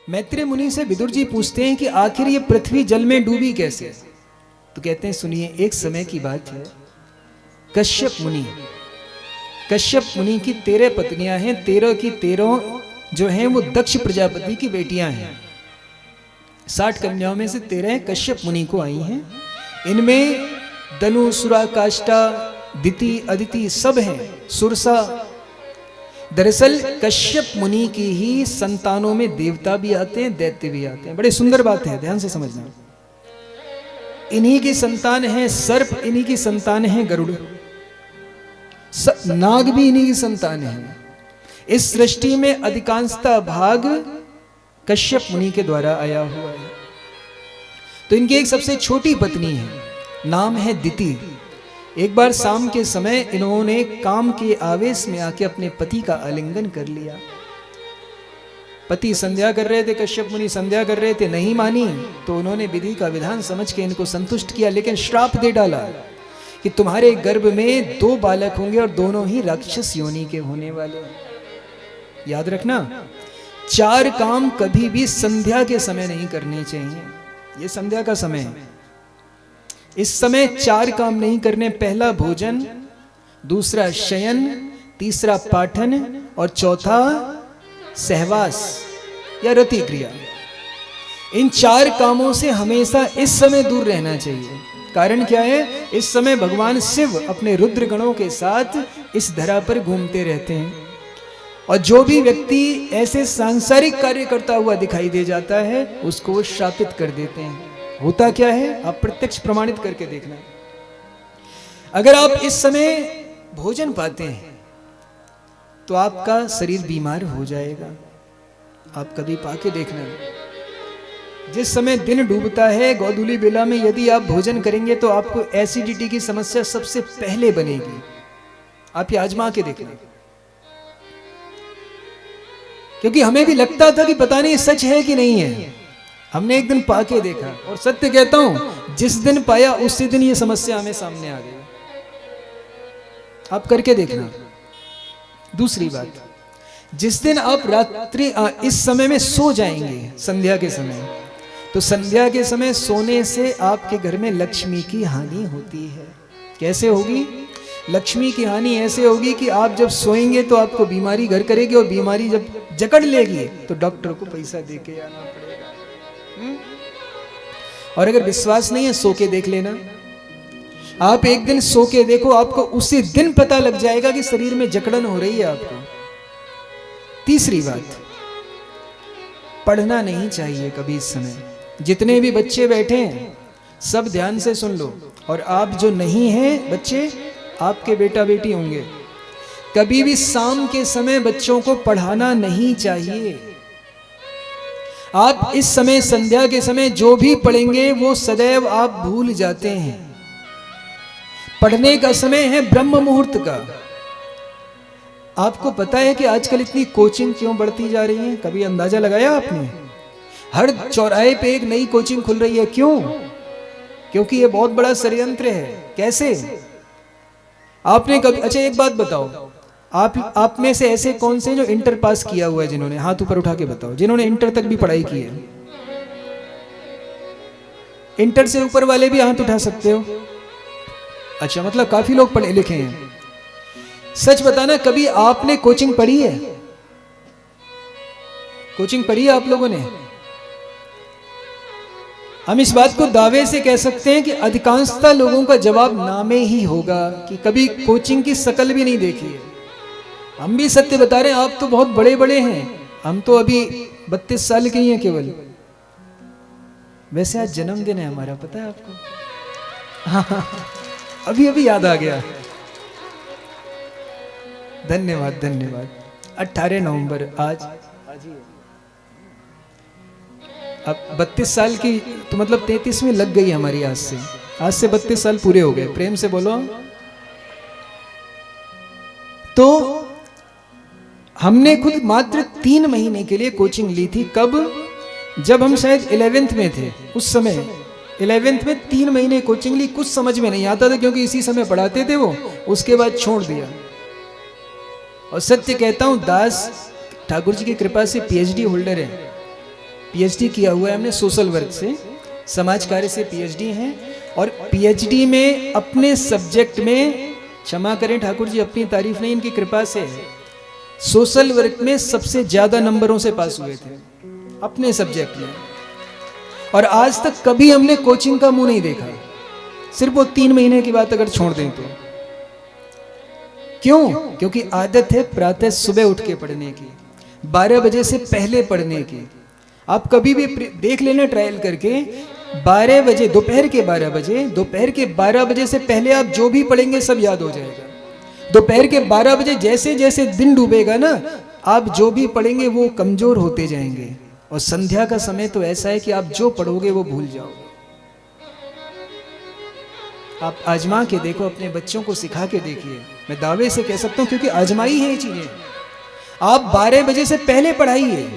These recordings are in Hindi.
मैत्रेय मुनि से विदुर जी पूछते हैं कि आखिर ये पृथ्वी जल में डूबी कैसे। तो कहते हैं सुनिए, एक समय की बात है, कश्यप मुनि की 13 पत्नियां हैं। 13 की 13 जो हैं वो दक्ष प्रजापति की बेटियां हैं। 60 कन्याओं में से 13 कश्यप मुनि को आई हैं। इनमें दनु, सुरा, काष्टा, दिति, अदिति सब हैं, सुरसा। दरअसल कश्यप मुनि की ही संतानों में देवता भी आते हैं, दैत्य भी आते हैं। बड़े सुंदर बात है, ध्यान से समझना। इन्हीं की संतान है सर्प, इन्हीं की संतान है गरुड़, नाग भी इन्हीं की संतान है। इस सृष्टि में अधिकांशता भाग कश्यप मुनि के द्वारा आया हुआ है। तो इनकी एक सबसे छोटी पत्नी है, नाम है दिति। एक बार शाम के समय इन्होंने काम के आवेश में आके अपने पति का आलिंगन कर लिया। पति संध्या कर रहे थे, कश्यप मुनि संध्या कर रहे थे, नहीं मानी तो उन्होंने विधि का विधान समझ के इनको संतुष्ट किया, लेकिन श्राप दे डाला कि तुम्हारे गर्भ में 2 बालक होंगे और दोनों ही राक्षस योनि के होने वाले। याद रखना, 4 काम कभी भी संध्या के समय नहीं करने चाहिए। ये संध्या का समय है, इस समय 4 काम नहीं करने। पहला भोजन, दूसरा शयन, तीसरा पाठन और चौथा सहवास या रति क्रिया। इन 4 कामों से हमेशा इस समय दूर रहना चाहिए। कारण क्या है? इस समय भगवान शिव अपने रुद्र गणों के साथ इस धरा पर घूमते रहते हैं और जो भी व्यक्ति ऐसे सांसारिक कार्य करता हुआ दिखाई दे जाता है उसको श्रापित कर देते हैं। होता क्या है आप प्रत्यक्ष प्रमाणित करके देखना। अगर आप इस समय भोजन पाते हैं तो आपका शरीर बीमार हो जाएगा। आप कभी पाके देखना, जिस समय दिन डूबता है गोधूली बेला में यदि आप भोजन करेंगे तो आपको एसिडिटी की समस्या सबसे पहले बनेगी। आप ये आजमा के देखना, क्योंकि हमें भी लगता था कि पता नहीं सच है कि नहीं है। हमने एक दिन पाके देखा और सत्य कहता हूं, जिस दिन पाया उसी दिन ये समस्या हमें सामने आ गई। आप करके देखना। दूसरी बात, जिस दिन आप रात्रि इस समय में सो जाएंगे, संध्या के समय, तो संध्या के समय सोने से आपके घर में लक्ष्मी की हानि होती है। कैसे होगी? लक्ष्मी की हानि ऐसे होगी कि आप जब सोएंगे तो आपको बीमारी घर करेगी और बीमारी जब जकड़ लेगी तो डॉक्टर को पैसा दे के आना पड़ेगा। और अगर विश्वास नहीं है सो के देख लेना। आप एक दिन सो के देखो, आपको उसी दिन पता लग जाएगा कि शरीर में जकड़न हो रही है आपको। तीसरी बात, पढ़ना नहीं चाहिए कभी इस समय। जितने भी बच्चे बैठे हैं सब ध्यान से सुन लो, और आप जो नहीं हैं बच्चे, आपके बेटा बेटी होंगे, कभी भी शाम के समय बच्चों को पढ़ाना नहीं चाहिए। आप इस समय संध्या के समय जो भी पढ़ेंगे वो सदैव आप भूल जाते हैं। पढ़ने का समय है ब्रह्म मुहूर्त का। आपको पता है कि आजकल इतनी कोचिंग क्यों बढ़ती जा रही है? कभी अंदाजा लगाया आपने? हर चौराहे पे एक नई कोचिंग खुल रही है। क्यों? क्योंकि ये बहुत बड़ा षड्यंत्र है। कैसे? आपने कभी, अच्छा एक बात बताओ, आप में से ऐसे कौन से जो इंटर पास किया हुआ है? जिन्होंने हाथ ऊपर उठा के बताओ, जिन्होंने इंटर तक भी पढ़ाई की है। इंटर से ऊपर वाले भी हाथ उठा सकते हो। अच्छा, मतलब काफी लोग पढ़े लिखे हैं। सच बताना, कभी आपने कोचिंग पढ़ी है? कोचिंग पढ़ी है आप लोगों ने? हम इस बात को दावे से कह सकते हैं कि अधिकांशता लोगों का जवाब ना में ही होगा कि कभी कोचिंग की शकल भी नहीं देखी है। हम भी सत्य बता रहे हैं, आप तो बहुत बड़े बड़े हैं, हम तो अभी 32 साल के ही हैं केवल। वैसे आज जन्मदिन है हमारा, पता है आपको? हाँ, अभी अभी याद आ गया। धन्यवाद धन्यवाद। 18 नवंबर आज ही है। अब 32 साल की तो मतलब 33वीं लग गई हमारी आज से 32 साल पूरे हो गए। प्रेम से बोलो। तो हमने खुद मात्र 3 महीने के लिए कोचिंग ली थी। कब? जब हम शायद 11th में थे। उस समय 11th में 3 महीने कोचिंग ली। कुछ समझ में नहीं आता था क्योंकि इसी समय पढ़ाते थे वो, उसके बाद छोड़ दिया। और सत्य कहता हूं, दास ठाकुर जी की कृपा से PhD होल्डर है। पीएचडी किया हुआ है हमने सोशल वर्क से, समाज कार्य से पीएचडी है। और पीएचडी में अपने सब्जेक्ट में, क्षमा करें ठाकुर जी अपनी तारीफ नहीं, इनकी कृपा से, सोशल वर्क में सबसे ज्यादा नंबरों से पास हुए थे अपने सब्जेक्ट में। और आज तक कभी हमने कोचिंग का मुंह नहीं देखा, सिर्फ वो 3 महीने की बात अगर छोड़ दें तो। क्यों? क्योंकि आदत है प्रातः सुबह उठ के पढ़ने की, 12 बजे से पहले पढ़ने की। आप कभी भी देख लेना ट्रायल करके, 12 बजे, दोपहर के 12 बजे, दोपहर के 12 बजे से पहले आप जो भी पढ़ेंगे सब याद हो जाएगा। दोपहर के 12 बजे जैसे जैसे दिन डूबेगा ना, आप जो भी पढ़ेंगे वो कमजोर होते जाएंगे। और संध्या का समय तो ऐसा है कि आप जो पढ़ोगे वो भूल जाओगे। आप आजमा के देखो, अपने बच्चों को सिखा के देखिए, मैं दावे से कह सकता हूं क्योंकि आजमाई है ये चीजें। आप 12 बजे से पहले पढ़ाइए।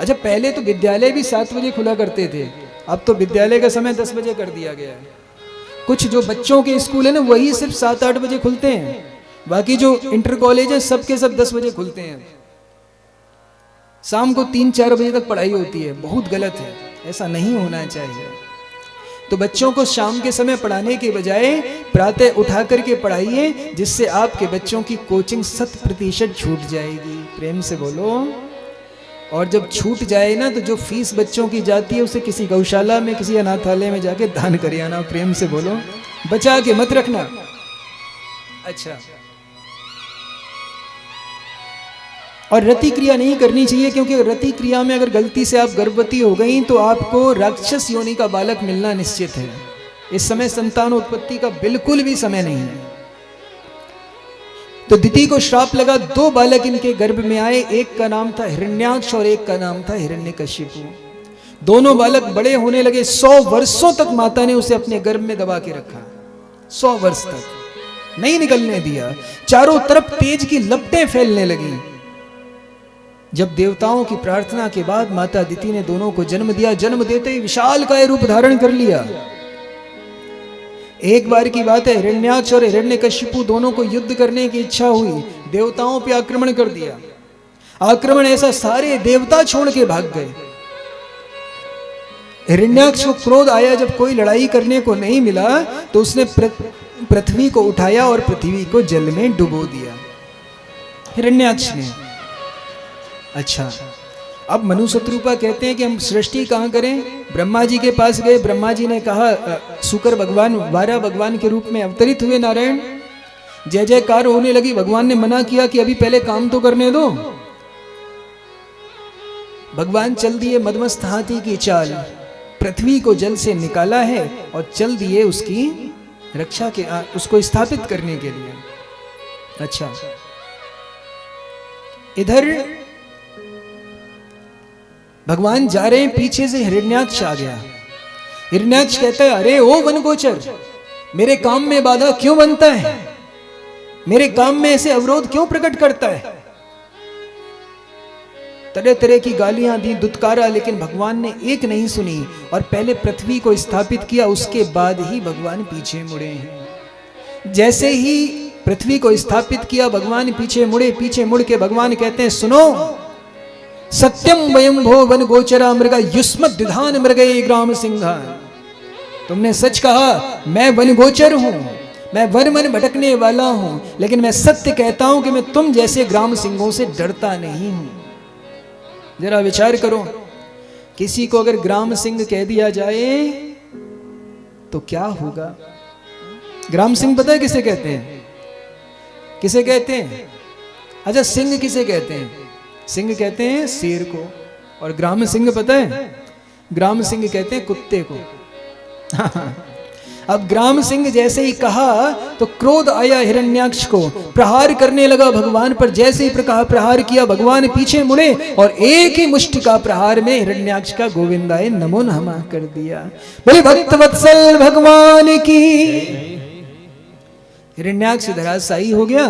अच्छा, पहले तो विद्यालय भी 7 बजे खुला करते थे, अब तो विद्यालय का समय 10 बजे कर दिया गया है। कुछ जो बच्चों के स्कूल है ना, वही सिर्फ 7-8 बजे खुलते हैं, बाकी जो इंटर कॉलेज है सब के सब 10 बजे खुलते हैं। शाम को 3-4 बजे तक पढ़ाई होती है, बहुत गलत है, ऐसा नहीं होना चाहिए। तो बच्चों को शाम के समय पढ़ाने के बजाय प्रातः उठा करके पढ़ाइए, जिससे आपके बच्चों की कोचिंग 100% छूट जाएगी। प्रेम से बोलो। और जब छूट जाए ना, तो जो फीस बच्चों की जाती है उसे किसी गौशाला में, किसी अनाथालय में जाके दान कर आना। प्रेम से बोलो, बचा के मत रखना। अच्छा, और रति क्रिया नहीं करनी चाहिए, क्योंकि रति क्रिया में अगर गलती से आप गर्भवती हो गई तो आपको राक्षस योनि का बालक मिलना निश्चित है। इस समय संतान उत्पत्ति का बिल्कुल भी समय नहीं है। तो दिति को श्राप लगा, 2 बालक इनके गर्भ में आए, एक का नाम था हिरण्याक्ष और एक का नाम था हिरण्यकशिपु। दोनों बालक बड़े होने लगे, 100 वर्षों तक माता ने उसे अपने गर्भ में दबा के रखा, 100 वर्ष तक नहीं निकलने दिया। चारों तरफ तेज की लपटें फैलने लगी। जब देवताओं की प्रार्थना के बाद माता दिति ने दोनों को जन्म दिया, जन्म देते ही विशालकाय रूप धारण कर लिया। एक बार की बात है, हिरण्याक्ष और हिरण्यकशिपु दोनों को युद्ध करने की इच्छा हुई, देवताओं पे आक्रमण कर दिया। आक्रमण ऐसा, सारे देवता छोड़ के भाग गए। हिरण्याक्ष को क्रोध आया, जब कोई लड़ाई करने को नहीं मिला तो उसने पृथ्वी को उठाया और पृथ्वी को जल में डुबो दिया, हिरण्याक्ष ने। अच्छा, अब मनु शत्रुपा कहते हैं कि हम सृष्टि कहाँ करें। ब्रह्मा जी के पास गए, ब्रह्मा जी ने कहा, शुक्र भगवान वारा भगवान के रूप में अवतरित हुए नारायण, जय जयकार होने लगी। भगवान ने मना किया कि अभी पहले काम तो करने दो। भगवान चल दिए मदमस्त हाथी की चाल, पृथ्वी को जल से निकाला है और चल दिए उसकी रक्षा के, उसको स्थापित करने के लिए। अच्छा, इधर भगवान जा रहे हैं, पीछे से हिरण्याक्ष आ गया। हिरण्याक्ष कहता है, अरे ओ वनगोचर, मेरे काम में बाधा क्यों बनता है, मेरे काम में ऐसे अवरोध क्यों प्रकट करता है। तरह तरह की गालियां दी, दुत्कारा, लेकिन भगवान ने एक नहीं सुनी और पहले पृथ्वी को स्थापित किया, उसके बाद ही भगवान पीछे मुड़े हैं। जैसे ही पृथ्वी को स्थापित किया, भगवान पीछे मुड़े। पीछे मुड़ के भगवान कहते हैं, सुनो, सत्यम वयम भो वन गोचरा मृगा युष्म द्विधान मृगये ग्राम सिंहा। तुमने सच कहा, मैं वन गोचर हूं, मैं वन वन भटकने वाला हूं, लेकिन मैं सत्य कहता हूं कि मैं तुम जैसे ग्राम सिंहों से डरता नहीं हूं। जरा विचार करो, किसी को अगर ग्राम सिंह कह दिया जाए तो क्या होगा। ग्राम सिंह पता है किसे कहते हैं, किसे कहते हैं? अच्छा, सिंह किसे कहते हैं? सिंह कहते हैं शेर को, और ग्राम सिंह पता है? ग्राम सिंह कहते हैं कुत्ते को। अब ग्राम सिंह जैसे ही कहा तो क्रोध आया हिरण्याक्ष को, प्रहार करने लगा भगवान पर। जैसे ही प्रहार किया, भगवान पीछे मुड़े और एक ही मुष्टि का प्रहार में हिरण्याक्ष का गोविंदाय नमो नमः कर दिया। बोले भक्त वत्सल भगवान की। हिरण्याक्ष धराशायी हो गया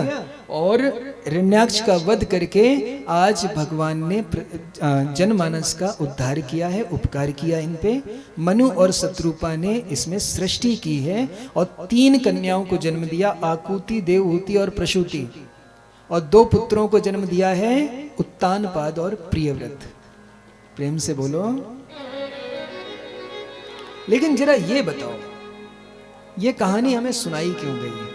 और हिरण्याक्ष का वध करके आज भगवान ने जनमानस का उद्धार किया है, उपकार किया इन पे। मनु और शत्रुपा ने इसमें सृष्टि की है और 3 कन्याओं को जन्म दिया, आकुति, देवहूति और प्रसूति, और 2 पुत्रों को जन्म दिया है, उत्तानपाद और प्रियव्रत। प्रेम से बोलो। लेकिन जरा ये बताओ, ये कहानी हमें सुनाई क्यों गई है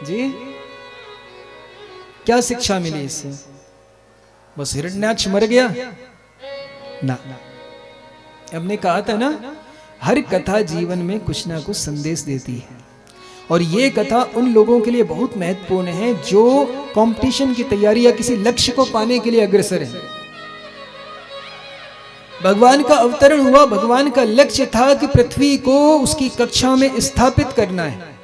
जी? क्या शिक्षा मिली इससे? बस हिरण्याक्ष मर गया ना। हमने कहा था ना, हर कथा जीवन में कुछ ना कुछ संदेश देती है, और ये कथा उन लोगों के लिए बहुत महत्वपूर्ण है जो कंपटीशन की तैयारी या किसी लक्ष्य को पाने के लिए अग्रसर है। भगवान का अवतरण हुआ, भगवान का लक्ष्य था कि पृथ्वी को उसकी कक्षा में स्थापित करना है।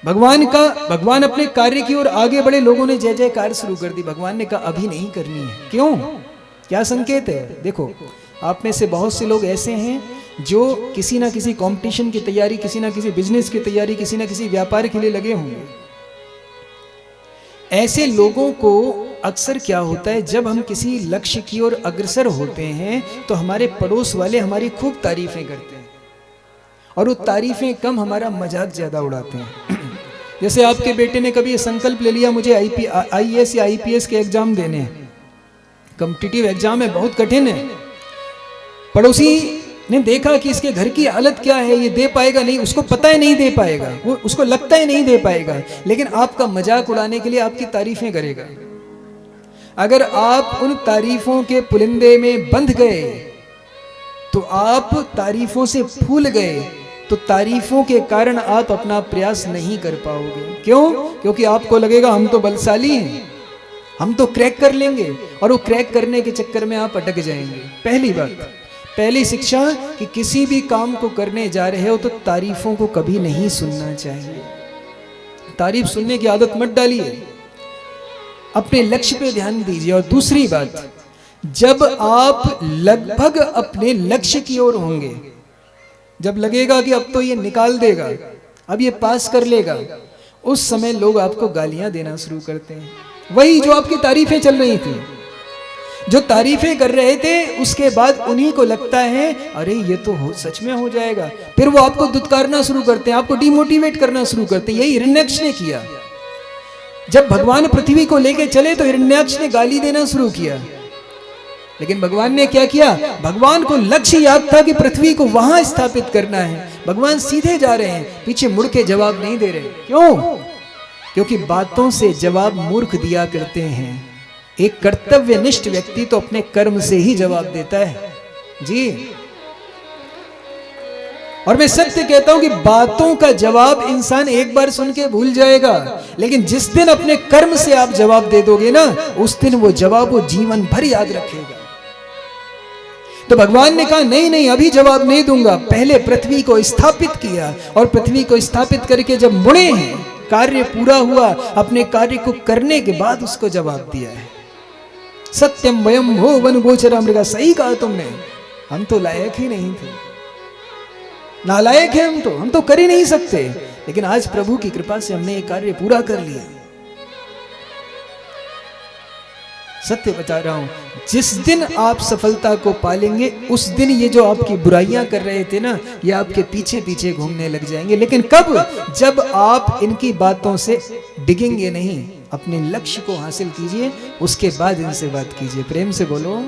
भगवान अपने कार्य की ओर आगे बढ़े, लोगों ने जय जयकार शुरू कर दी। भगवान ने कहा अभी नहीं करनी है। क्यों? क्या संकेत है? देखो, आप में से बहुत से लोग ऐसे हैं जो किसी ना किसी कंपटीशन की तैयारी, किसी ना किसी बिजनेस की तैयारी, किसी ना किसी व्यापार के लिए लगे होंगे। ऐसे लोगों को अक्सर क्या होता है, जब हम किसी लक्ष्य की ओर अग्रसर होते हैं तो हमारे पड़ोस वाले हमारी खूब तारीफें करते हैं, और वो तारीफें कम, हमारा मजाक ज्यादा उड़ाते हैं। जैसे आपके बेटे ने कभी संकल्प ले लिया, मुझे IAS या IPS के एग्जाम देने हैं, कॉम्पिटिटिव एग्जाम है, बहुत कठिन है। पड़ोसी ने देखा कि इसके घर की हालत क्या है, ये दे पाएगा नहीं, उसको पता है नहीं दे पाएगा, वो उसको लगता है नहीं दे पाएगा, लेकिन आपका मजाक उड़ाने के लिए आपकी तारीफें करेगा। अगर आप उन तारीफों के पुलिंदे में बंध गए तो आप तारीफों से फूल गए, तो तारीफों के कारण आप अपना प्रयास नहीं कर पाओगे। क्यों? क्योंकि आपको लगेगा हम तो बलशाली हैं, हम तो क्रैक कर लेंगे, और वो क्रैक करने के चक्कर में आप अटक जाएंगे। पहली बात, पहली शिक्षा कि किसी भी काम को करने जा रहे हो तो तारीफों को कभी नहीं सुनना चाहिए। तारीफ सुनने की आदत मत डालिए, अपने लक्ष्य पे ध्यान दीजिए। और दूसरी बात, जब आप लगभग अपने लक्ष्य की ओर होंगे, जब लगेगा कि अब तो ये निकाल देगा, अब ये पास कर लेगा, उस समय लोग आपको गालियां देना शुरू करते हैं। वही जो आपकी तारीफें चल रही थी, जो तारीफें कर रहे थे, उसके बाद उन्हीं को लगता है अरे ये तो सच में हो जाएगा, फिर वो आपको दुत्कारना शुरू करते हैं, आपको डिमोटिवेट करना शुरू करते हैं। यही हिरण्याक्ष ने किया। जब भगवान पृथ्वी को लेके चले तो हिरण्याक्ष ने गाली देना शुरू किया, लेकिन भगवान ने क्या किया? भगवान को लक्ष्य याद था कि पृथ्वी को वहां स्थापित करना है। भगवान सीधे जा रहे हैं, पीछे मुड़ के जवाब नहीं दे रहे। क्यों? क्योंकि बातों से जवाब मूर्ख दिया करते हैं। एक कर्तव्यनिष्ठ व्यक्ति तो अपने कर्म से ही जवाब देता है जी। और मैं सत्य कहता हूं कि बातों का जवाब इंसान एक बार सुन के भूल जाएगा, लेकिन जिस दिन अपने कर्म से आप जवाब दे दोगे ना, उस दिन वो जवाब वो जीवन भर याद रखेगा। तो भगवान ने कहा नहीं नहीं, अभी जवाब नहीं दूंगा, पहले पृथ्वी को स्थापित किया, और पृथ्वी को स्थापित करके जब मुड़े हैं, कार्य पूरा हुआ, अपने कार्य को करने के बाद उसको जवाब दिया है। सत्यम वयम हो वन गोचरा मृगा, सही कहा तुमने, हम तो लायक ही नहीं थे, नालायक है हम तो कर ही नहीं सकते, लेकिन आज प्रभु की कृपा से हमने ये कार्य पूरा कर लिया। सत्य बता रहा हूं, जिस दिन आप सफलता को पालेंगे, उस दिन ये जो आपकी बुराइयां कर रहे थे ना, ये आपके पीछे पीछे घूमने लग जाएंगे। लेकिन कब? जब आप इनकी बातों से डिगेंगे नहीं, अपने लक्ष्य को हासिल कीजिए, उसके बाद इनसे बात कीजिए। प्रेम से बोलो।